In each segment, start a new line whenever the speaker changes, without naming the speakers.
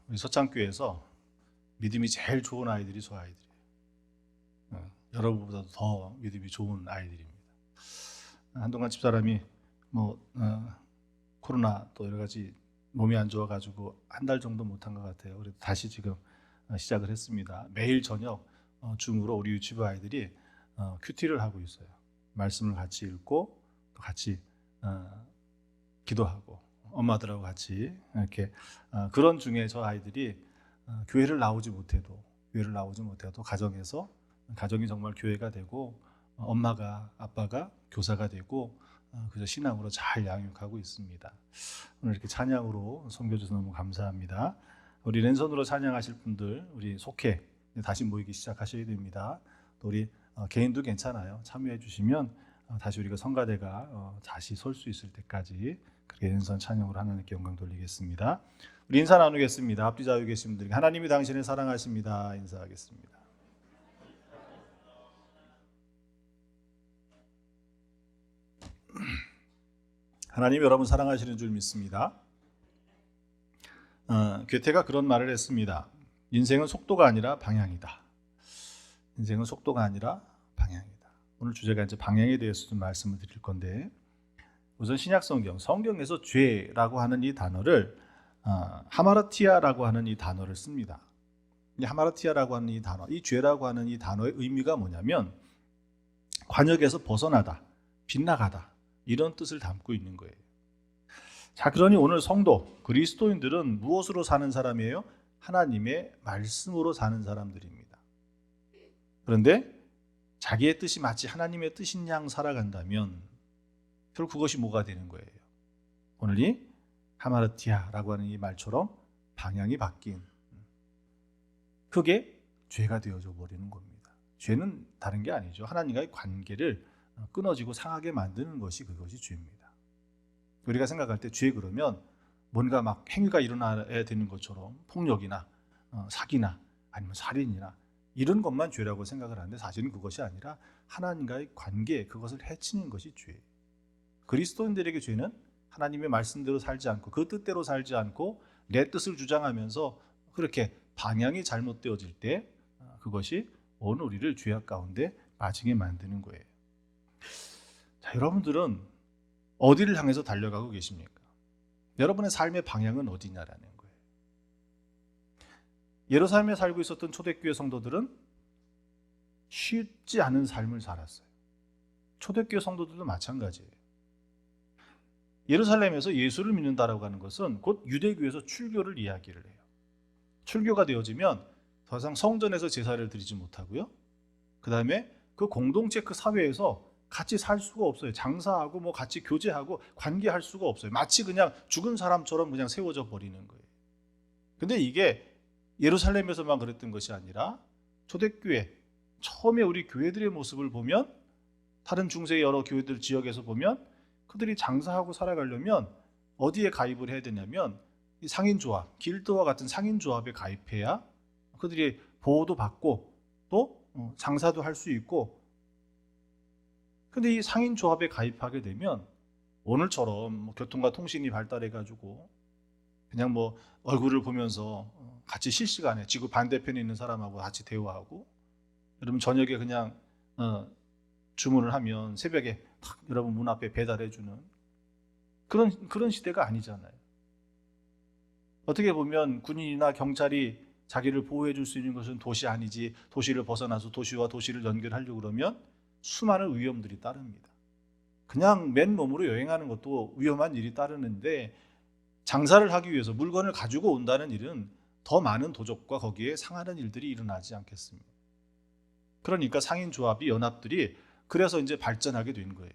우리 서창교회에서 믿음이 제일 좋은 아이들이 저 아이들이에요. 여러분보다도 더 믿음이 좋은 아이들입니다. 한동안 집사람이 코로나 또 여러 가지 몸이 안 좋아가지고 한 달 정도 못한 것 같아요. 그래서 다시 지금 시작을 했습니다. 매일 저녁 줌으로 우리 유치부 아이들이 큐티를 하고 있어요. 말씀을 같이 읽고 또 같이 기도하고 엄마들하고 같이 이렇게 그런 중에 저 아이들이 교회를 나오지 못해도 가정에서 가정이 정말 교회가 되고 엄마가 아빠가 교사가 되고 그저 신앙으로 잘 양육하고 있습니다. 오늘 이렇게 찬양으로 섬겨주셔서 너무 감사합니다. 우리 랜선으로 찬양하실 분들 우리 속해 다시 모이기 시작하셔야 됩니다. 또 우리 개인도 괜찮아요. 참여해 주시면 다시 우리가 성가대가 다시 설 수 있을 때까지 그렇게 랜선 찬양으로 하나님께 영광 돌리겠습니다. 우리 인사 나누겠습니다. 앞뒤 좌우에 계신 분들에게 하나님이 당신을 사랑하십니다. 인사하겠습니다. 하나님 여러분 사랑하시는 줄 믿습니다. 괴테가 그런 말을 했습니다. 인생은 속도가 아니라 방향이다. 인생은 속도가 아니라 방향이다. 오늘 주제가 이제 방향에 대해서 좀 말씀을 드릴 건데, 우선 신약 성경에서 죄라고 하는 이 단어를 하마르티아라고 하는 이 단어를 씁니다. 이 하마르티아라고 하는 이 단어, 이 죄라고 하는 이 단어의 의미가 뭐냐면 관역에서 벗어나다, 빗나가다 이런 뜻을 담고 있는 거예요. 자, 그러니 오늘 성도, 그리스도인들은 무엇으로 사는 사람이에요? 하나님의 말씀으로 사는 사람들입니다. 그런데 자기의 뜻이 마치 하나님의 뜻인 양 살아간다면 결국 그것이 뭐가 되는 거예요? 오늘 이 하마르티아라고 하는 이 말처럼 방향이 바뀐 그게 죄가 되어져 버리는 겁니다. 죄는 다른 게 아니죠. 하나님과의 관계를 끊어지고 상하게 만드는 것이 그것이 죄입니다. 우리가 생각할 때 죄 그러면 뭔가 막 행위가 일어나야 되는 것처럼 폭력이나 사기나 아니면 살인이나 이런 것만 죄라고 생각을 하는데 사실은 그것이 아니라 하나님과의 관계, 그것을 해치는 것이 죄예요. 그리스도인들에게 죄는 하나님의 말씀대로 살지 않고 그 뜻대로 살지 않고 내 뜻을 주장하면서 그렇게 방향이 잘못되어질 때 그것이 온 우리를 죄악 가운데 빠지게 만드는 거예요. 자, 여러분들은 어디를 향해서 달려가고 계십니까? 여러분의 삶의 방향은 어디냐라는 거예요. 예루살렘에 살고 있었던 초대교회 성도들은 쉽지 않은 삶을 살았어요. 초대교회 성도들도 마찬가지예요. 예루살렘에서 예수를 믿는다라고 하는 것은 곧 유대교에서 출교를 이야기를 해요. 출교가 되어지면 더 이상 성전에서 제사를 드리지 못하고요. 그 다음에 그 공동체 그 사회에서 같이 살 수가 없어요. 장사하고 뭐 같이 교제하고 관계할 수가 없어요. 마치 그냥 죽은 사람처럼 그냥 세워져 버리는 거예요. 근데 이게 예루살렘에서만 그랬던 것이 아니라 초대교회 처음에 우리 교회들의 모습을 보면 다른 중세 여러 교회들 지역에서 보면 그들이 장사하고 살아가려면 어디에 가입을 해야 되냐면 이 상인조합, 길드와 같은 상인조합에 가입해야 그들이 보호도 받고 또 장사도 할 수 있고. 근데 이 상인조합에 가입하게 되면 오늘처럼 교통과 통신이 발달해가지고 그냥 뭐 얼굴을 보면서 같이 실시간에 지구 반대편에 있는 사람하고 같이 대화하고, 여러분 저녁에 그냥 주문을 하면 새벽에 탁 여러분 문 앞에 배달해주는 그런 시대가 아니잖아요. 어떻게 보면 군인이나 경찰이 자기를 보호해 줄 수 있는 것은 도시 아니지, 도시를 벗어나서 도시와 도시를 연결하려고 그러면 수많은 위험들이 따릅니다. 그냥 맨몸으로 여행하는 것도 위험한 일이 따르는데 장사를 하기 위해서 물건을 가지고 온다는 일은 더 많은 도적과 거기에 상하는 일들이 일어나지 않겠습니까? 그러니까 상인조합이 연합들이 그래서 이제 발전하게 된 거예요.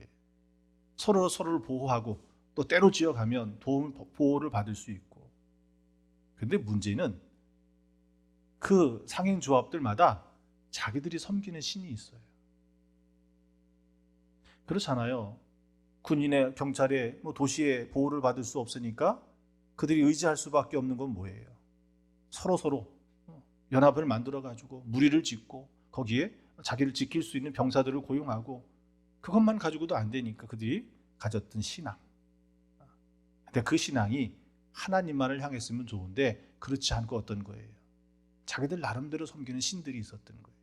서로를 보호하고 또 때로 지어가면 보호를 받을 수 있고. 근데 문제는 그 상인조합들마다 자기들이 섬기는 신이 있어요. 그렇잖아요. 군인의 경찰의 도시의 보호를 받을 수 없으니까 그들이 의지할 수밖에 없는 건 뭐예요? 서로 연합을 만들어가지고 무리를 짓고 거기에 자기를 지킬 수 있는 병사들을 고용하고, 그것만 가지고도 안 되니까 그들이 가졌던 신앙. 근데 그 신앙이 하나님만을 향했으면 좋은데 그렇지 않고 어떤 거예요? 자기들 나름대로 섬기는 신들이 있었던 거예요.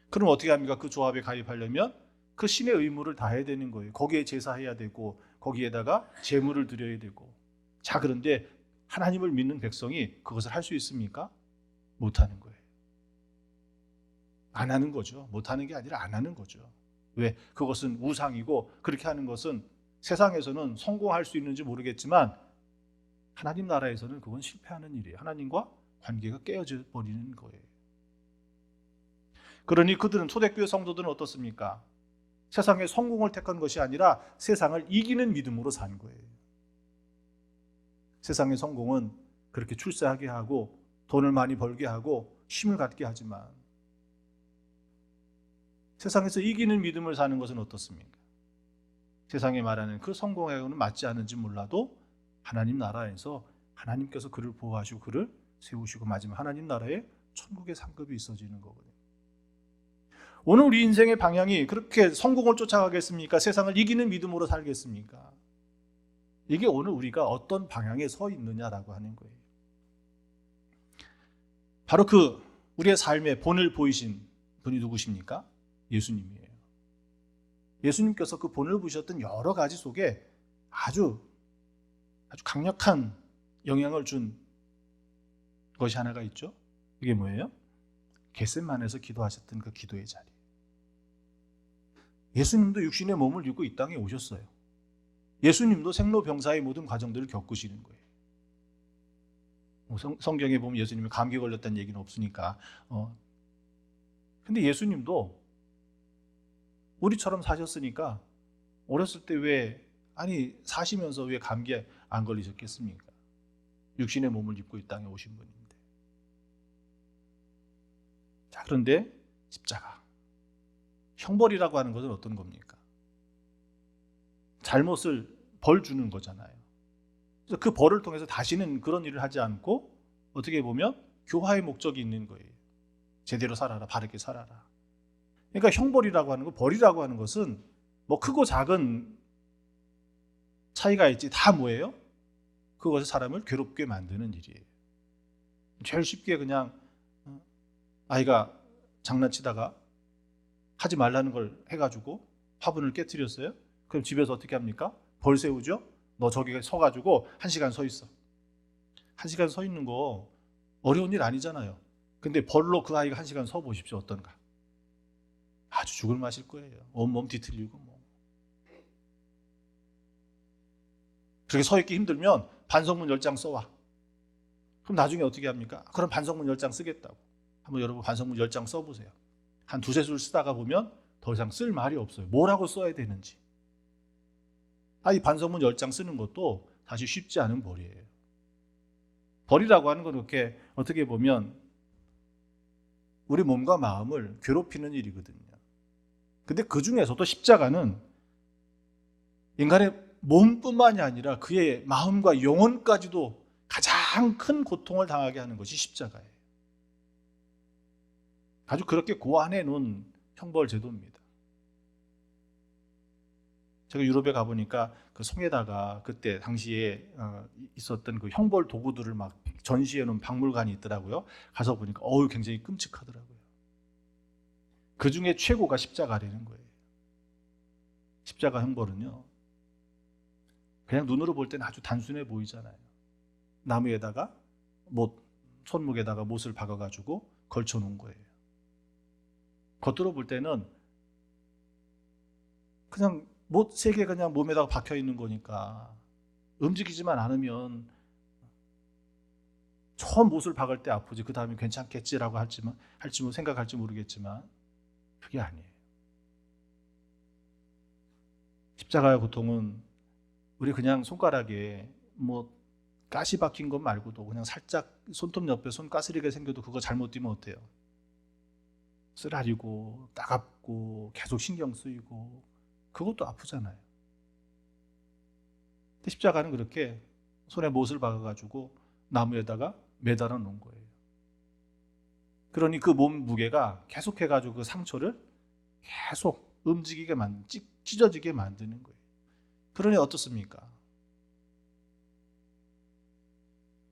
그럼 어떻게 합니까? 그 조합에 가입하려면 그 신의 의무를 다해야 되는 거예요. 거기에 제사해야 되고 거기에다가 제물을 드려야 되고. 자, 그런데 하나님을 믿는 백성이 그것을 할 수 있습니까? 못하는 거예요. 안 하는 거죠. 못하는 게 아니라 안 하는 거죠. 왜? 그것은 우상이고 그렇게 하는 것은 세상에서는 성공할 수 있는지 모르겠지만 하나님 나라에서는 그건 실패하는 일이에요. 하나님과 관계가 깨어져 버리는 거예요. 그러니 그들은, 초대교회 성도들은 어떻습니까? 세상의 성공을 택한 것이 아니라 세상을 이기는 믿음으로 산 거예요. 세상의 성공은 그렇게 출세하게 하고 돈을 많이 벌게 하고 힘을 갖게 하지만 세상에서 이기는 믿음을 사는 것은 어떻습니까? 세상에 말하는 그 성공하고는 맞지 않은지 몰라도 하나님 나라에서 하나님께서 그를 보호하시고 그를 세우시고 마지막 하나님 나라에 천국의 상급이 있어지는 거거든요. 오늘 우리 인생의 방향이 그렇게 성공을 쫓아가겠습니까? 세상을 이기는 믿음으로 살겠습니까? 이게 오늘 우리가 어떤 방향에 서 있느냐라고 하는 거예요. 바로 그 우리의 삶의 본을 보이신 분이 누구십니까? 예수님이에요. 예수님께서 그 본을 보셨던 여러 가지 속에 아주 강력한 영향을 준 것이 하나가 있죠. 그게 뭐예요? 겟세마네에서 기도하셨던 그 기도의 자리. 예수님도 육신의 몸을 입고 이 땅에 오셨어요. 예수님도 생로병사의 모든 과정들을 겪으시는 거예요. 성경에 보면 예수님이 감기 걸렸다는 얘기는 없으니까. 근데 예수님도 우리처럼 사셨으니까 어렸을 때 사시면서 왜 감기에 안 걸리셨겠습니까? 육신의 몸을 입고 이 땅에 오신 분인데. 자, 그런데 십자가. 형벌이라고 하는 것은 어떤 겁니까? 잘못을 벌 주는 거잖아요. 그래서 그 벌을 통해서 다시는 그런 일을 하지 않고 어떻게 보면 교화의 목적이 있는 거예요. 제대로 살아라, 바르게 살아라. 그러니까 형벌이라고 하는 거, 벌이라고 하는 것은 뭐 크고 작은 차이가 있지 다 뭐예요? 그것이 사람을 괴롭게 만드는 일이에요. 제일 쉽게 그냥 아이가 장난치다가 하지 말라는 걸 해가지고 화분을 깨트렸어요. 그럼 집에서 어떻게 합니까? 벌 세우죠? 너 저기 서가지고 1시간 서 있어. 1시간 서 있는 거 어려운 일 아니잖아요. 근데 벌로 그 아이가 1시간 서 보십시오. 어떤가? 아주 죽을 맛일 거예요. 온몸 뒤틀리고 뭐. 그렇게 서 있기 힘들면 반성문 10장 써와. 그럼 나중에 어떻게 합니까? 그럼 반성문 10장 쓰겠다고. 한번 여러분 반성문 10장 써보세요. 한 두세 줄 쓰다가 보면 더 이상 쓸 말이 없어요. 뭐라고 써야 되는지. 이 반성문 10장 쓰는 것도 사실 쉽지 않은 벌이에요. 벌이라고 하는 건 그렇게 어떻게 보면 우리 몸과 마음을 괴롭히는 일이거든요. 근데 그 중에서도 십자가는 인간의 몸뿐만이 아니라 그의 마음과 영혼까지도 가장 큰 고통을 당하게 하는 것이 십자가예요. 아주 그렇게 고안해 놓은 형벌 제도입니다. 제가 유럽에 가보니까 그 성에다가 그때 당시에 있었던 그 형벌 도구들을 막 전시해 놓은 박물관이 있더라고요. 가서 보니까 굉장히 끔찍하더라고요. 그 중에 최고가 십자가라는 거예요. 십자가 형벌은요, 그냥 눈으로 볼 때는 아주 단순해 보이잖아요. 나무에다가 손목에다가 못을 박아가지고 걸쳐 놓은 거예요. 겉으로 볼 때는 그냥 못 3개 그냥 몸에다가 박혀 있는 거니까 움직이지만 않으면 처음 못을 박을 때 아프지 그 다음에 괜찮겠지라고 할지 생각할지 모르겠지만 그게 아니에요. 십자가의 고통은 우리 그냥 손가락에 가시 박힌 것 말고도 그냥 살짝 손톱 옆에 손가스리가 생겨도 그거 잘못 뛰면 어때요? 쓰라리고 따갑고 계속 신경 쓰이고 그것도 아프잖아요. 근데 십자가는 그렇게 손에 못을 박아가지고 나무에다가 매달아 놓은 거예요. 그러니 그 몸 무게가 계속해가지고 그 상처를 계속 움직이게 찢어지게 만드는 거예요. 그러니 어떻습니까?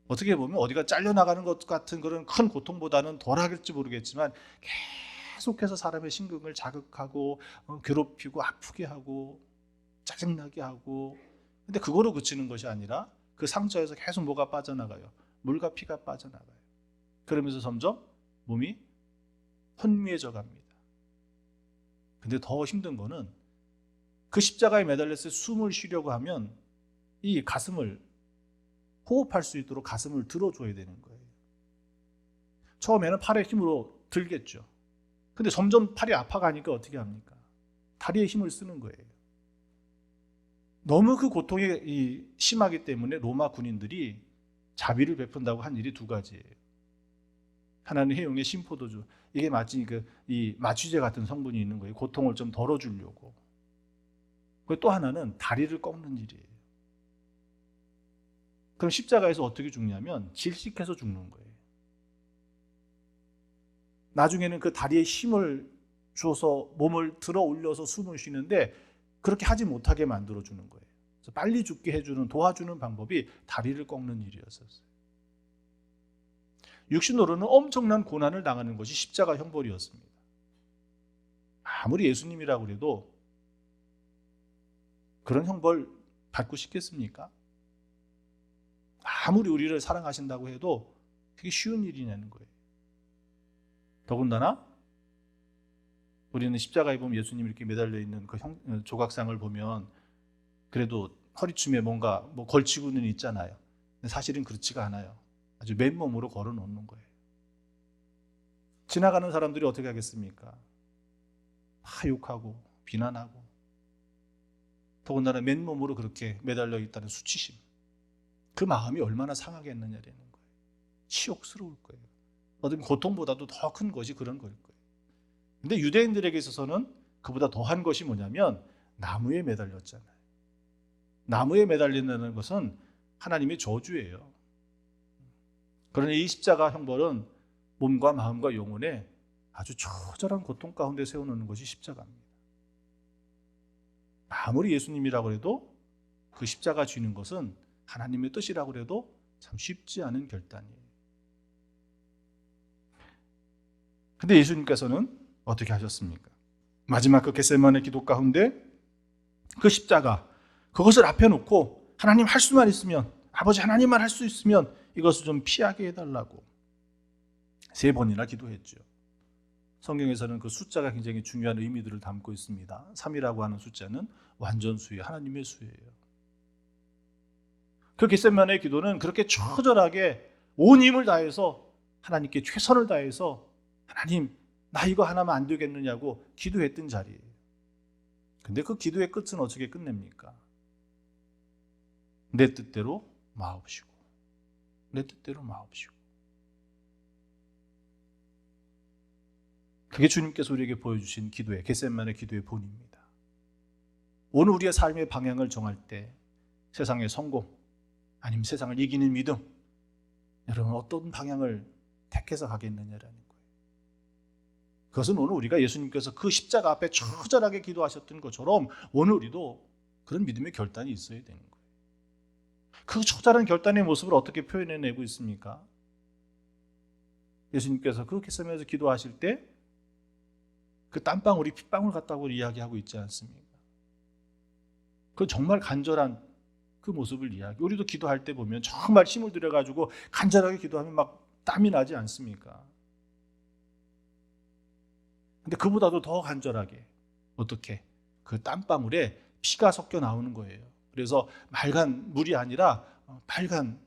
어떻게 보면 어디가 잘려나가는 것 같은 그런 큰 고통보다는 덜하겠지 모르겠지만 계속해서 사람의 심금을 자극하고 괴롭히고 아프게 하고 짜증나게 하고, 근데 그거로 그치는 것이 아니라 그 상처에서 계속 뭐가 빠져나가요. 물과 피가 빠져나가요. 그러면서 점점 몸이 혼미해져 갑니다. 근데 더 힘든 거는 그 십자가에 매달려서 숨을 쉬려고 하면 이 가슴을 호흡할 수 있도록 가슴을 들어줘야 되는 거예요. 처음에는 팔의 힘으로 들겠죠. 근데 점점 팔이 아파가니까 어떻게 합니까? 다리에 힘을 쓰는 거예요. 너무 그 고통이 심하기 때문에 로마 군인들이 자비를 베푼다고 한 일이 두 가지예요. 하나는 해용의 심포도주. 이게 마치 이 마취제 같은 성분이 있는 거예요. 고통을 좀 덜어주려고. 또 하나는 다리를 꺾는 일이에요. 그럼 십자가에서 어떻게 죽냐면 질식해서 죽는 거예요. 나중에는 그 다리에 힘을 줘서 몸을 들어 올려서 숨을 쉬는데 그렇게 하지 못하게 만들어주는 거예요. 그래서 빨리 죽게 해주는, 도와주는 방법이 다리를 꺾는 일이었어요. 육신으로는 엄청난 고난을 당하는 것이 십자가 형벌이었습니다. 아무리 예수님이라고 해도 그런 형벌 받고 싶겠습니까? 아무리 우리를 사랑하신다고 해도 그게 쉬운 일이냐는 거예요. 더군다나 우리는 십자가에 보면 예수님이 이렇게 매달려 있는 그 조각상을 보면 그래도 허리춤에 뭔가 걸치고는 있잖아요. 근데 사실은 그렇지가 않아요. 아주 맨몸으로 걸어 놓는 거예요. 지나가는 사람들이 어떻게 하겠습니까? 다 욕하고 비난하고, 더군다나 맨몸으로 그렇게 매달려 있다는 수치심, 그 마음이 얼마나 상하겠느냐라는 거예요. 치욕스러울 거예요. 어떤 고통보다도 더 큰 것이 그런 거일 거예요. 근데 유대인들에게 있어서는 그보다 더한 것이 뭐냐면 나무에 매달렸잖아요. 나무에 매달린다는 것은 하나님의 저주예요. 그러니 이 십자가 형벌은 몸과 마음과 영혼에 아주 처절한 고통 가운데 세워놓는 것이 십자가입니다. 아무리 예수님이라고 해도 그 십자가 쥐는 것은 하나님의 뜻이라고 해도 참 쉽지 않은 결단이에요. 근데 예수님께서는 어떻게 하셨습니까? 마지막 그 겟세마네 기도 가운데 그 십자가, 그것을 앞에 놓고 하나님 할 수만 있으면, 아버지 하나님만 할 수 있으면 이것을 좀 피하게 해달라고 3번이나 기도했죠. 성경에서는 그 숫자가 굉장히 중요한 의미들을 담고 있습니다. 3이라고 하는 숫자는 완전수예요. 하나님의 수예요. 그 겟세마네 기도는 그렇게 처절하게 온 힘을 다해서 하나님께 최선을 다해서 하나님 나 이거 하나만 안 되겠느냐고 기도했던 자리예요. 근데 그 기도의 끝은 어떻게 끝냅니까? 내 뜻대로 마옵시고, 내 뜻대로 마옵시고. 그게 주님께서 우리에게 보여주신 기도의, 겟세마네 기도의 본입니다. 오늘 우리의 삶의 방향을 정할 때 세상의 성공, 아니면 세상을 이기는 믿음, 여러분 어떤 방향을 택해서 가겠느냐라는 거예요. 그것은 오늘 우리가 예수님께서 그 십자가 앞에 처절하게 기도하셨던 것처럼 오늘 우리도 그런 믿음의 결단이 있어야 되는 거예요. 그 처절한 결단의 모습을 어떻게 표현해내고 있습니까? 예수님께서 그 겟세마네에서 기도하실 때 그 땀방울이 핏방울 같다고 이야기하고 있지 않습니까? 그 정말 간절한 그 모습을 이야기. 우리도 기도할 때 보면 정말 힘을 들여가지고 간절하게 기도하면 막 땀이 나지 않습니까? 근데 그보다도 더 간절하게 어떻게 그 땀방울에 피가 섞여 나오는 거예요. 그래서 맑은 물이 아니라 빨간,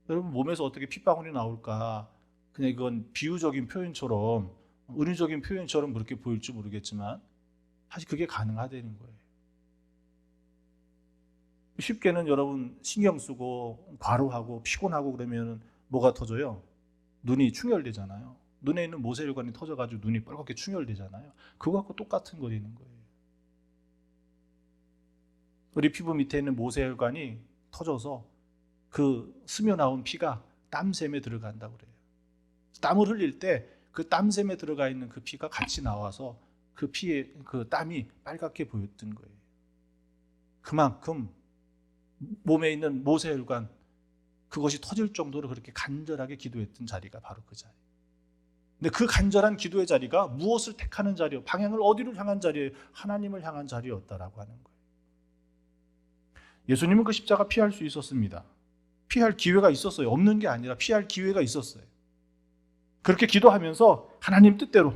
여러분 몸에서 어떻게 핏방울이 나올까? 그냥 이건 비유적인 표현처럼, 은유적인 표현처럼 그렇게 보일지 모르겠지만 사실 그게 가능하다는 거예요. 쉽게는 여러분 신경 쓰고 과로하고 피곤하고 그러면 뭐가 터져요? 눈이 충혈되잖아요. 눈에 있는 모세혈관이 터져가지고 눈이 빨갛게 충혈되잖아요. 그거하고 똑같은 거리는 거예요. 우리 피부 밑에 있는 모세혈관이 터져서 그 스며 나온 피가 땀샘에 들어간다고 그래요. 땀을 흘릴 때 그 땀샘에 들어가 있는 그 피가 같이 나와서 그 피에 그 땀이 빨갛게 보였던 거예요. 그만큼 몸에 있는 모세혈관, 그것이 터질 정도로 그렇게 간절하게 기도했던 자리가 바로 그 자리. 근데 그 간절한 기도의 자리가 무엇을 택하는 자리요? 방향을 어디로 향한 자리예요? 하나님을 향한 자리였다라고 하는 거예요. 예수님은 그 십자가 피할 수 있었습니다. 피할 기회가 있었어요. 없는 게 아니라 피할 기회가 있었어요. 그렇게 기도하면서 하나님 뜻대로,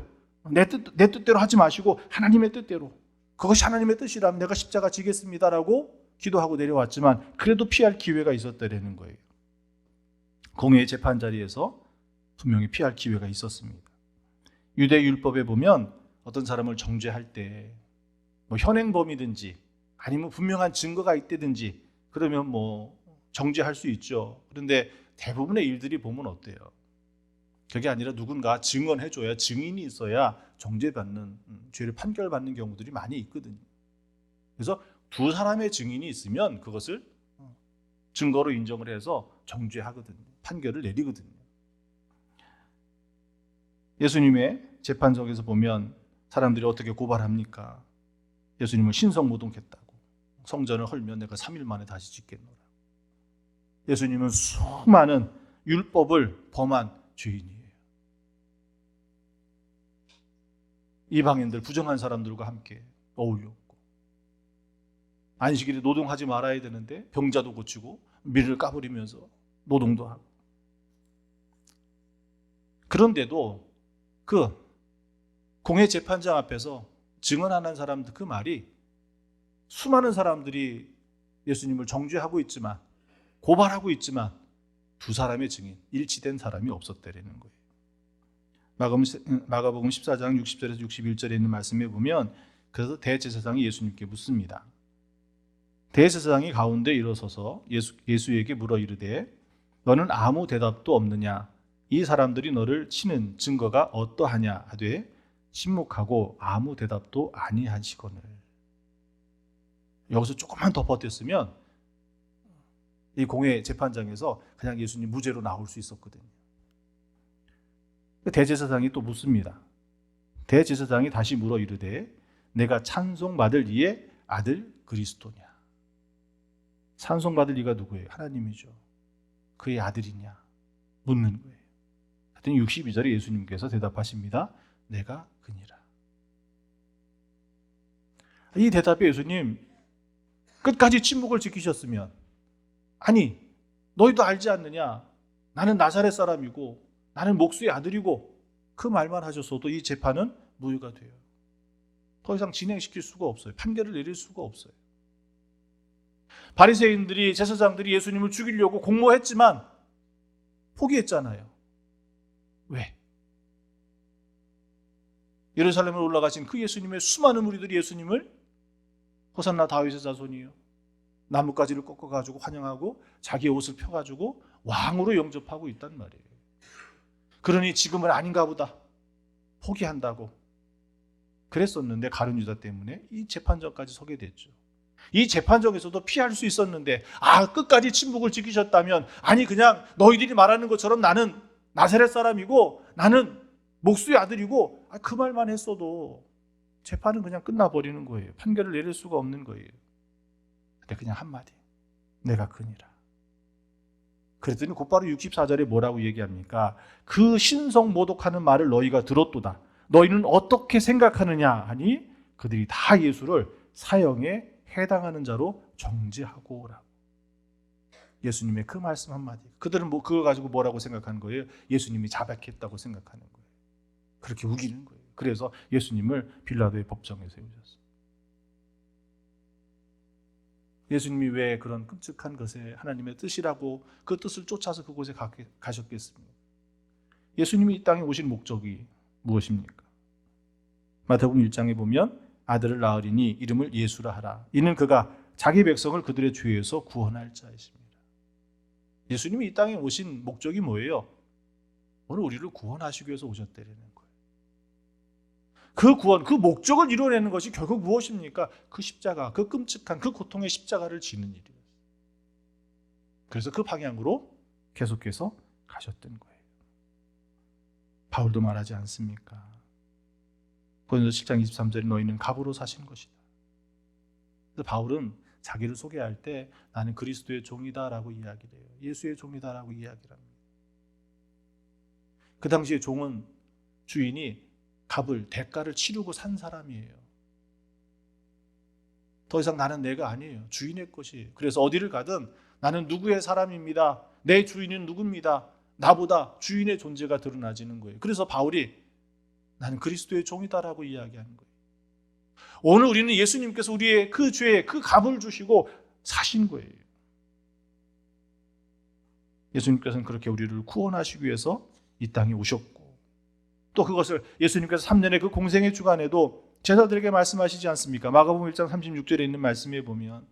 내 뜻대로 하지 마시고 하나님의 뜻대로, 그것이 하나님의 뜻이라면 내가 십자가 지겠습니다라고 기도하고 내려왔지만 그래도 피할 기회가 있었다라는 거예요. 공회의 재판 자리에서 분명히 피할 기회가 있었습니다. 유대 율법에 보면 어떤 사람을 정죄할 때 현행범이든지 아니면 분명한 증거가 있다든지 그러면 정죄할 수 있죠. 그런데 대부분의 일들이 보면 어때요? 그게 아니라 누군가 증언해줘야, 증인이 있어야 정죄받는, 죄를 판결받는 경우들이 많이 있거든요. 그래서 두 사람의 증인이 있으면 그것을 증거로 인정을 해서 정죄하거든요. 판결을 내리거든요. 예수님의 재판석에서 보면 사람들이 어떻게 고발합니까? 예수님을 신성모독했다고. 성전을 헐면 내가 3일 만에 다시 짓겠노라. 예수님은 수많은 율법을 범한 죄인이에요. 이방인들, 부정한 사람들과 함께 어울렸고, 안식일에 노동하지 말아야 되는데 병자도 고치고 밀을 까버리면서 노동도 하고. 그런데도 그 공회 재판장 앞에서 증언하는 사람들 그 말이, 수많은 사람들이 예수님을 정죄하고 있지만, 고발하고 있지만 두 사람의 증인, 일치된 사람이 없었다라는 거예요. 마가복음 14장 60절에서 61절에 있는 말씀에 보면, 그래서 대제사장이 예수님께 묻습니다. 대제사장이 가운데 일어서서 예수에게 물어 이르되 너는 아무 대답도 없느냐? 이 사람들이 너를 치는 증거가 어떠하냐 하되 침묵하고 아무 대답도 아니하시거늘. 여기서 조금만 더 버텼으면 이 공회 재판장에서 그냥 예수님 무죄로 나올 수 있었거든요. 대제사장이 또 묻습니다. 대제사장이 다시 물어 이르되 내가 찬송받을 이의 아들 그리스도냐? 찬송받을 이가 누구예요? 하나님이죠. 그의 아들이냐? 묻는 거예요. 그랬더니 62절에 예수님께서 대답하십니다. 내가 그니라. 이 대답에 예수님 끝까지 침묵을 지키셨으면, 아니 너희도 알지 않느냐? 나는 나사렛 사람이고 나는 목수의 아들이고, 그 말만 하셨어도 이 재판은 무효가 돼요. 더 이상 진행시킬 수가 없어요. 판결을 내릴 수가 없어요. 바리새인들이, 제사장들이 예수님을 죽이려고 공모했지만 포기했잖아요. 왜? 예루살렘에 올라가신 그 예수님의 수많은 무리들이 예수님을 호산나 다윗의 자손이요, 나뭇가지를 꺾어가지고 환영하고 자기의 옷을 펴가지고 왕으로 영접하고 있단 말이에요. 그러니 지금은 아닌가 보다 포기한다고 그랬었는데, 가룟 유다 때문에 이 재판정까지 서게 됐죠. 이 재판정에서도 피할 수 있었는데, 끝까지 침묵을 지키셨다면, 아니 그냥 너희들이 말하는 것처럼 나는 나사렛 사람이고 나는 목수의 아들이고, 그 말만 했어도 재판은 그냥 끝나버리는 거예요. 판결을 내릴 수가 없는 거예요. 근데 그냥 한마디, 내가 그니라. 그랬더니 곧바로 64절에 뭐라고 얘기합니까? 그 신성 모독하는 말을 너희가 들었도다. 너희는 어떻게 생각하느냐 하니 그들이 다 예수를 사형에 해당하는 자로 정죄하고 오라고. 예수님의 그 말씀 한마디, 그들은 그거 가지고 뭐라고 생각하는 거예요? 예수님이 자백했다고 생각하는 거예요. 그렇게 우기는 거예요. 그래서 예수님을 빌라도의 법정에 세우셨어요. 예수님이 왜 그런 끔찍한 것에 하나님의 뜻이라고 그 뜻을 쫓아서 그곳에 가셨겠습니까? 예수님이 이 땅에 오신 목적이 무엇입니까? 마태복음 1장에 보면 아들을 낳으리니 이름을 예수라 하라. 이는 그가 자기 백성을 그들의 죄에서 구원할 자이십니다. 예수님이 이 땅에 오신 목적이 뭐예요? 오늘 우리를 구원하시기 위해서 오셨다는 거예요. 그 구원, 그 목적을 이루어내는 것이 결국 무엇입니까? 그 십자가, 그 끔찍한 그 고통의 십자가를 지는 일이에요. 그래서 그 방향으로 계속해서 가셨던 거예요. 바울도 말하지 않습니까? 고린도서 7장 23절에 너희는 갑으로 사신 것이다. 그래서 바울은 자기를 소개할 때 나는 그리스도의 종이다라고 이야기를 해요. 예수의 종이다라고 이야기를 합니다. 그 당시에 종은 주인이 값을, 대가를 치르고 산 사람이에요. 더 이상 나는 내가 아니에요. 주인의 것이에요. 그래서 어디를 가든 나는 누구의 사람입니다. 내 주인은 누굽니다. 나보다 주인의 존재가 드러나지는 거예요. 그래서 바울이 나는 그리스도의 종이다라고 이야기하는 거예요. 오늘 우리는 예수님께서 우리의 그 죄에 그 값을 주시고 사신 거예요. 예수님께서는 그렇게 우리를 구원하시기 위해서 이 땅에 오셨고, 또 그것을 예수님께서 3년의 그 공생의 주간에도 제자들에게 말씀하시지 않습니까? 마가복음 1장 36절에 있는 말씀에 보면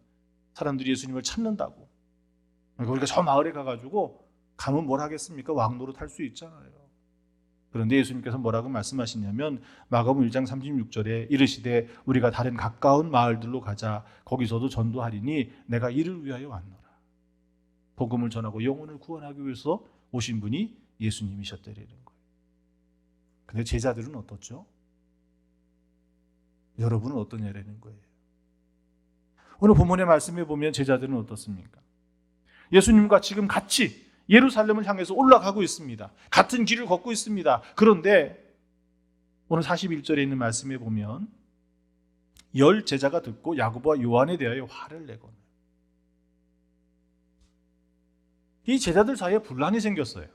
사람들이 예수님을 찾는다고, 우리가 저 마을에 가가지고 가면 뭘 하겠습니까? 왕노릇 할 수 있잖아요. 그런데 예수님께서 뭐라고 말씀하시냐면 마가복음 1장 36절에 이르시되 우리가 다른 가까운 마을들로 가자. 거기서도 전도하리니 내가 이를 위하여 왔노라. 복음을 전하고 영혼을 구원하기 위해서 오신 분이 예수님이셨다는 거예요. 근데 제자들은 어떻죠? 여러분은 어떠냐라는 거예요. 오늘 본문의 말씀에 보면 제자들은 어떻습니까? 예수님과 지금 같이 예루살렘을 향해서 올라가고 있습니다. 같은 길을 걷고 있습니다. 그런데 오늘 41절에 있는 말씀에 보면 10 제자가 듣고 야고보와 요한에 대하여 화를 내거늘. 이 제자들 사이에 분란이 생겼어요.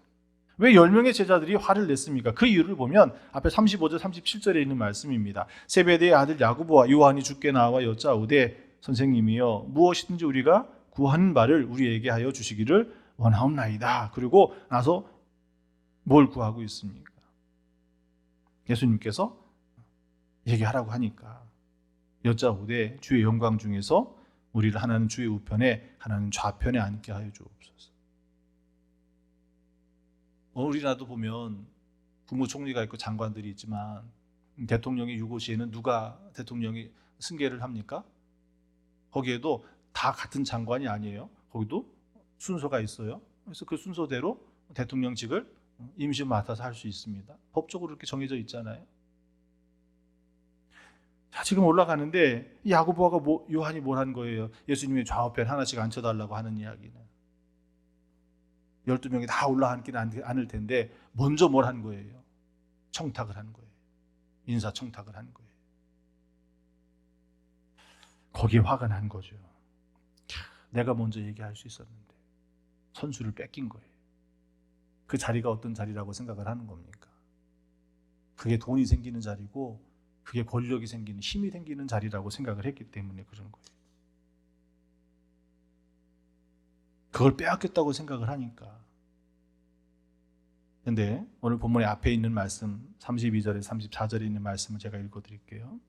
왜 10명의 제자들이 화를 냈습니까? 그 이유를 보면 앞에 35절 37절에 있는 말씀입니다. 세베대의 아들 야고보와 요한이 주께 나와 여짜오되 선생님이여 무엇이든지 우리가 구하는 바를 우리에게 하여 주시기를 원하옵나이다. 그리고 나서 뭘 구하고 있습니까? 예수님께서 얘기하라고 하니까 여짜오되 주의 영광 중에서 우리를 하나는 주의 우편에 하나는 좌편에 앉게 하여 주옵소서. 우리나라도 보면 국무총리가 있고 장관들이 있지만 대통령의 유고시에는 누가 대통령이 승계를 합니까? 거기에도 다 같은 장관이 아니에요. 거기도 순서가 있어요. 그래서 그 순서대로 대통령직을 임시 맡아서 할 수 있습니다. 법적으로 이렇게 정해져 있잖아요. 자, 지금 올라가는데 야고보가 요한이 뭘 한 거예요? 예수님이 좌우편 하나씩 앉혀달라고 하는 이야기는. 12명이 다 올라앉지는 않을 텐데 먼저 뭘 한 거예요? 청탁을 한 거예요. 인사청탁을 한 거예요. 거기에 화가 난 거죠. 내가 먼저 얘기할 수 있었는데 선수를 뺏긴 거예요. 그 자리가 어떤 자리라고 생각을 하는 겁니까? 그게 돈이 생기는 자리고 그게 권력이 생기는, 힘이 생기는 자리라고 생각을 했기 때문에 그런 거예요. 그걸 빼앗겼다고 생각을 하니까. 그런데 오늘 본문의 앞에 있는 말씀 32절에 34절에 있는 말씀을 제가 읽어드릴게요.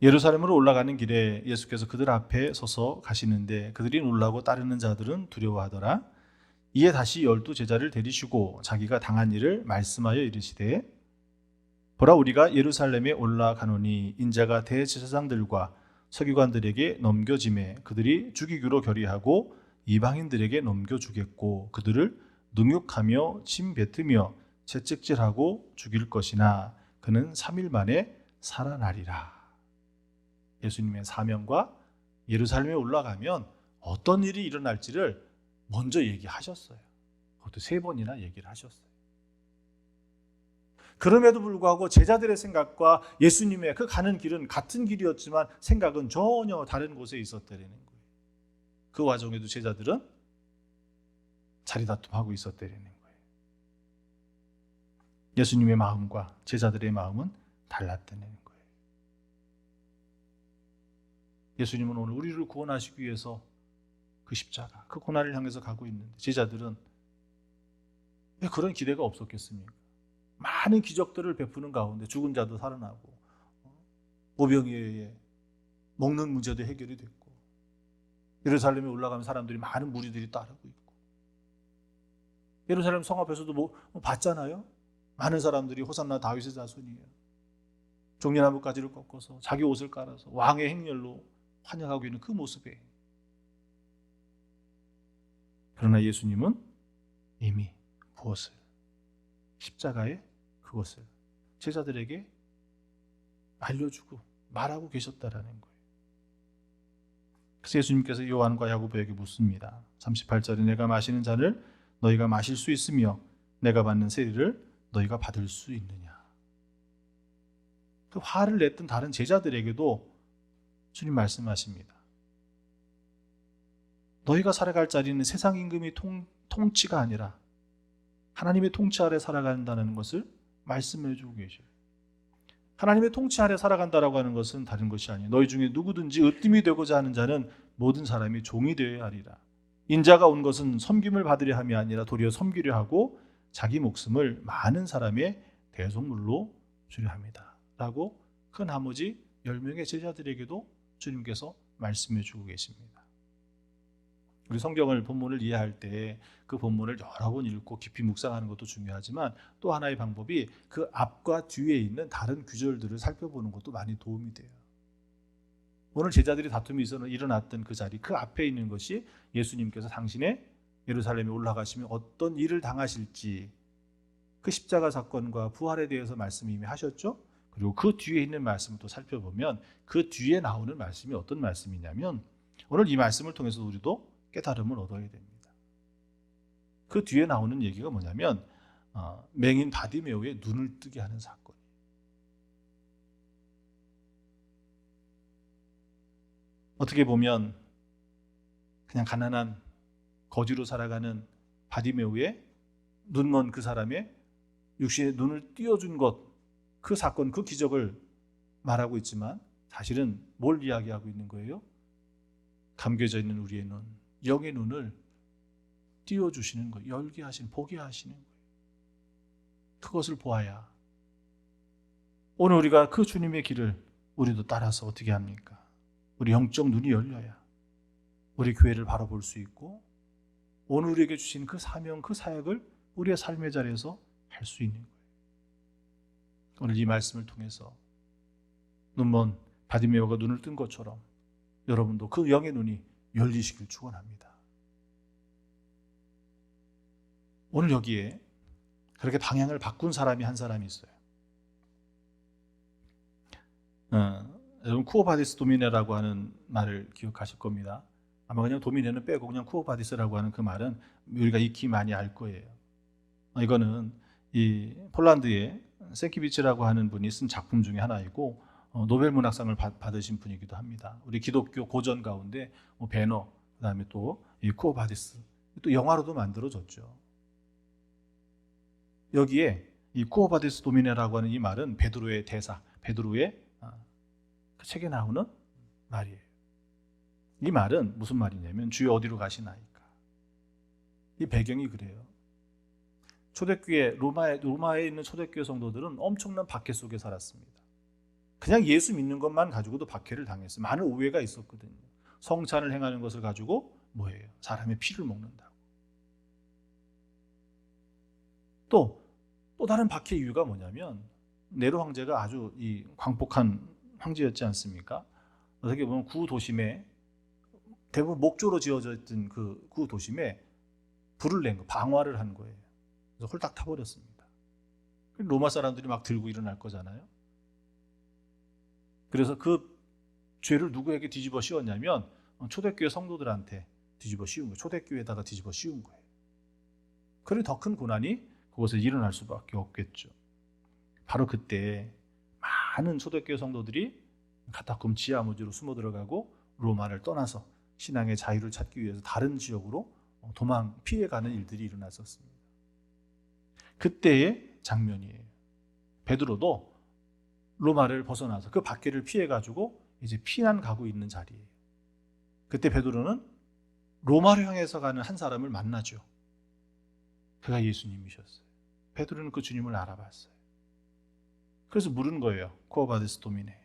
예루살렘으로 올라가는 길에 예수께서 그들 앞에 서서 가시는데 그들이 놀라고 따르는 자들은 두려워하더라. 이에 다시 12 제자를 데리시고 자기가 당한 일을 말씀하여 이르시되 보라 우리가 예루살렘에 올라가노니 인자가 대제사장들과 서기관들에게 넘겨짐에 그들이 죽이기로 결의하고 이방인들에게 넘겨주겠고 그들을 능욕하며 침 뱉으며 채찍질하고 죽일 것이나 그는 3일 만에 살아나리라. 예수님의 사명과 예루살렘에 올라가면 어떤 일이 일어날지를 먼저 얘기하셨어요. 그것도 3번이나 얘기를 하셨어요. 그럼에도 불구하고 제자들의 생각과 예수님의 그 가는 길은 같은 길이었지만 생각은 전혀 다른 곳에 있었다는 거예요. 그 와중에도 제자들은 자리다툼하고 있었다는 거예요. 예수님의 마음과 제자들의 마음은 달랐다는 거예요. 예수님은 오늘 우리를 구원하시기 위해서 그 십자가, 그 고난을 향해서 가고 있는데 제자들은 왜 그런 기대가 없었겠습니까? 많은 기적들을 베푸는 가운데 죽은 자도 살아나고 오병이에 의해 먹는 문제도 해결이 됐고 예루살렘에 올라가면 사람들이 많은 무리들이 따르고 있고 예루살렘 성 앞에서도 뭐 봤잖아요. 많은 사람들이 호산나 다윗의 자손이에요. 종려나무 가지를 꺾어서 자기 옷을 깔아서 왕의 행렬로 환영하고 있는 그 모습에 그러나 예수님은 이미 무엇을? 십자가의 그것을 제자들에게 알려주고 말하고 계셨다라는 거예요. 그래서 예수님께서 요한과 야고보에게 묻습니다. 38절에 내가 마시는 잔을 너희가 마실 수 있으며 내가 받는 세리를 너희가 받을 수 있느냐. 그 화를 냈던 다른 제자들에게도 주님 말씀하십니다. 너희가 살아갈 자리는 세상 임금의 통치가 아니라 하나님의 통치 아래 살아간다는 것을 말씀해 주고 계셔요. 하나님의 통치 아래 살아간다라고 하는 것은 다른 것이 아니에요. 너희 중에 누구든지 으뜸이 되고자 하는 자는 모든 사람이 종이 되어야 하리라. 인자가 온 것은 섬김을 받으려 함이 아니라 도리어 섬기려 하고 자기 목숨을 많은 사람의 대속물로 주려 합니다. 라고 그 나머지 10명의 제자들에게도 주님께서 말씀해 주고 계십니다. 우리 성경을 본문을 이해할 때 그 본문을 여러 번 읽고 깊이 묵상하는 것도 중요하지만 또 하나의 방법이 그 앞과 뒤에 있는 다른 구절들을 살펴보는 것도 많이 도움이 돼요. 오늘 제자들이 다툼이 일어났던 그 자리, 그 앞에 있는 것이 예수님께서 당신의 예루살렘에 올라가시면 어떤 일을 당하실지 그 십자가 사건과 부활에 대해서 말씀 이미 하셨죠. 그리고 그 뒤에 있는 말씀을 또 살펴보면 그 뒤에 나오는 말씀이 어떤 말씀이냐면 오늘 이 말씀을 통해서 우리도 깨달음을 얻어야 됩니다. 그 뒤에 나오는 얘기가 뭐냐면 맹인 바디메오의 눈을 뜨게 하는 사건. 어떻게 보면 그냥 가난한 거지로 살아가는 바디메오의 눈먼 그 사람의 육신의 눈을 띄워준 것, 그 사건, 그 기적을 말하고 있지만 사실은 뭘 이야기하고 있는 거예요? 감겨져 있는 우리의 눈, 영의 눈을 띄워주시는 거예요. 열게 하시는, 보게 하시는 거예요. 그것을 보아야 오늘 우리가 그 주님의 길을 우리도 따라서 어떻게 합니까? 우리 영적 눈이 열려야 우리 교회를 바라볼 수 있고 오늘 우리에게 주신 그 사명, 그 사역을 우리의 삶의 자리에서 할 수 있는 거예요. 오늘 이 말씀을 통해서 눈먼 바디메오가 눈을 뜬 것처럼 여러분도 그 영의 눈이 열리시길 축원합니다. 오늘 여기에 그렇게 방향을 바꾼 사람이 한 사람이 있어요. 여러분 쿠오바디스 도미네라고 하는 말을 기억하실 겁니다. 아마 그냥 도미네는 빼고 그냥 쿠오바디스라고 하는 그 말은 우리가 익히 많이 알 거예요. 이거는 이 폴란드의 생키비치라고 하는 분이 쓴 작품 중에 하나이고 노벨 문학상을 받으신 분이기도 합니다. 우리 기독교 고전 가운데 베너, 그다음에 또 이 쿠오바디스, 또 영화로도 만들어졌죠. 여기에 이 쿠오바디스 도미네라고 하는 이 말은 베드로의 대사, 베드로의 그 책에 나오는 말이에요. 이 말은 무슨 말이냐면 주여 어디로 가시나이까. 이 배경이 그래요. 초대교회 로마에 있는 초대교회 성도들은 엄청난 박해 속에 살았습니다. 그냥 예수 믿는 것만 가지고도 박해를 당했어요. 많은 오해가 있었거든요. 성찬을 행하는 것을 가지고 뭐예요? 사람의 피를 먹는다고. 또 다른 박해 이유가 뭐냐면 네로 황제가 아주 이 광폭한 황제였지 않습니까? 어떻게 보면 구도심에 대부분 목조로 지어져 있던 그 구도심에 불을 낸 거, 방화를 한 거예요. 그래서 홀딱 타버렸습니다. 로마 사람들이 막 들고 일어날 거잖아요. 그래서 그 죄를 누구에게 뒤집어 씌웠냐면 초대교회 성도들한테 뒤집어 씌운 거예요. 초대교회에다가 뒤집어 씌운 거예요. 그러니 더 큰 고난이 그곳에 일어날 수밖에 없겠죠. 바로 그때 많은 초대교회 성도들이 카타콤 지하무지로 숨어 들어가고 로마를 떠나서 신앙의 자유를 찾기 위해서 다른 지역으로 피해가는 일들이 일어났었습니다. 그때의 장면이에요. 베드로도 로마를 벗어나서 그 박해를 피해가지고 이제 피난 가고 있는 자리예요. 그때 베드로는 로마를 향해서 가는 한 사람을 만나죠. 그가 예수님이셨어요. 베드로는 그 주님을 알아봤어요. 그래서 물은 거예요. 쿠오바디스 도미네,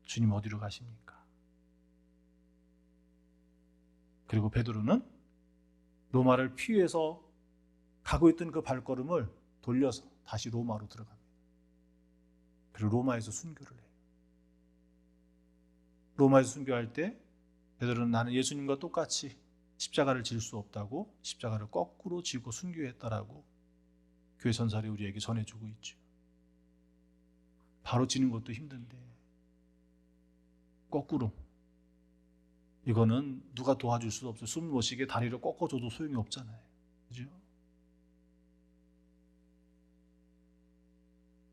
주님 어디로 가십니까? 그리고 베드로는 로마를 피해서 가고 있던 그 발걸음을 돌려서 다시 로마로 들어갑니다. 그리고 로마에서 순교를 해요. 로마에서 순교할 때 베드로는 나는 예수님과 똑같이 십자가를 질 수 없다고 십자가를 거꾸로 지고 순교했다라고 교회 전설이 우리에게 전해주고 있죠. 바로 지는 것도 힘든데 거꾸로 이거는 누가 도와줄 수도 없어요. 숨 못 쉬게 다리를 꺾어줘도 소용이 없잖아요. 그죠?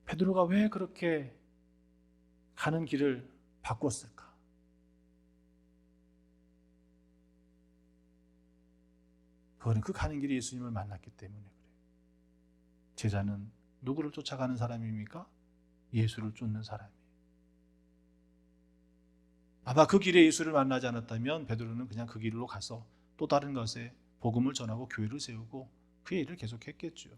베드로가 왜 그렇게 가는 길을 바꿨을까? 그거는 그 가는 길에 예수님을 만났기 때문에 그래요. 제자는 누구를 쫓아가는 사람입니까? 예수를 쫓는 사람이에요. 아마 그 길에 예수를 만나지 않았다면 베드로는 그냥 그 길로 가서 또 다른 것에 복음을 전하고 교회를 세우고 그 일을 계속했겠죠.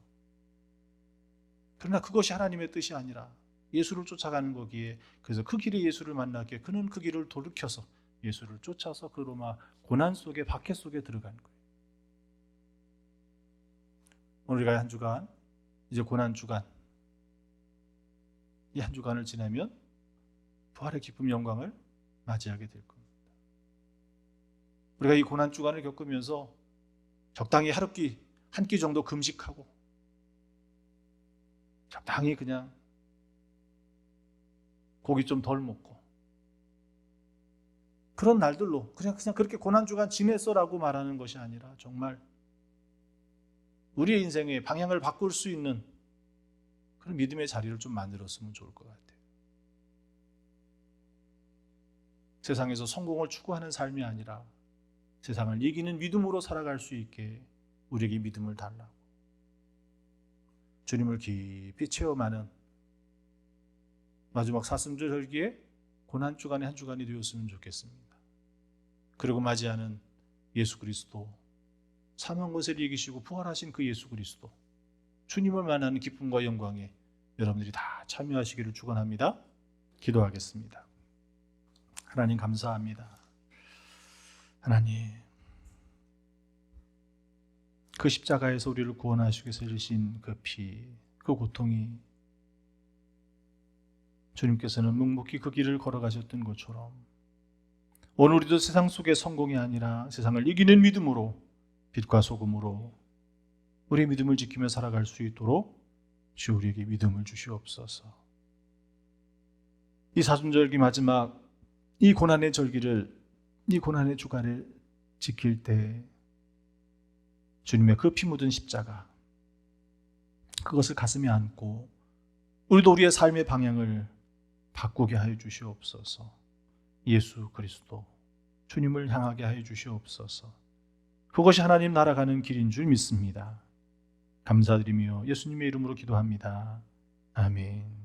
그러나 그것이 하나님의 뜻이 아니라 예수를 쫓아가는 거기에, 그래서 그 길에 예수를 만나기에 그는 그 길을 돌이켜서 예수를 쫓아서 그 로마 고난 속에, 박해 속에 들어간 거예요. 오늘과 한 주간, 이제 고난 주간, 이 한 주간을 지나면 부활의 기쁨 영광을 맞이하게 될 겁니다. 우리가 이 고난 주간을 겪으면서 적당히 하루끼 한 끼 정도 금식하고 적당히 그냥 고기 좀 덜 먹고 그런 날들로 그냥 그렇게 고난 주간 지냈어라고 말하는 것이 아니라 정말 우리의 인생의 방향을 바꿀 수 있는 그런 믿음의 자리를 좀 만들었으면 좋을 것 같아요. 세상에서 성공을 추구하는 삶이 아니라 세상을 이기는 믿음으로 살아갈 수 있게 우리에게 믿음을 달라고, 주님을 깊이 체험하는 마지막 사순절기에 고난주간의 한 주간이 되었으면 좋겠습니다. 그리고 맞이하는 예수 그리스도, 사망 권세를 이기시고 부활하신 그 예수 그리스도, 주님을 만나는 기쁨과 영광에 여러분들이 다 참여하시기를 축원합니다. 기도하겠습니다. 하나님 감사합니다. 하나님, 그 십자가에서 우리를 구원하시기 위해서 흘리신 그 피, 그 고통이 주님께서는 묵묵히 그 길을 걸어가셨던 것처럼 오늘 우리도 세상 속의 성공이 아니라 세상을 이기는 믿음으로, 빛과 소금으로 우리의 믿음을 지키며 살아갈 수 있도록 주 우리에게 믿음을 주시옵소서. 이 사순절기 마지막 이 고난의 절기를, 이 고난의 주간을 지킬 때 주님의 그 피 묻은 십자가, 그것을 가슴에 안고 우리도 우리의 삶의 방향을 바꾸게 하여 주시옵소서. 예수 그리스도 주님을 향하게 하여 주시옵소서. 그것이 하나님 나아가는 길인 줄 믿습니다. 감사드리며 예수님의 이름으로 기도합니다. 아멘.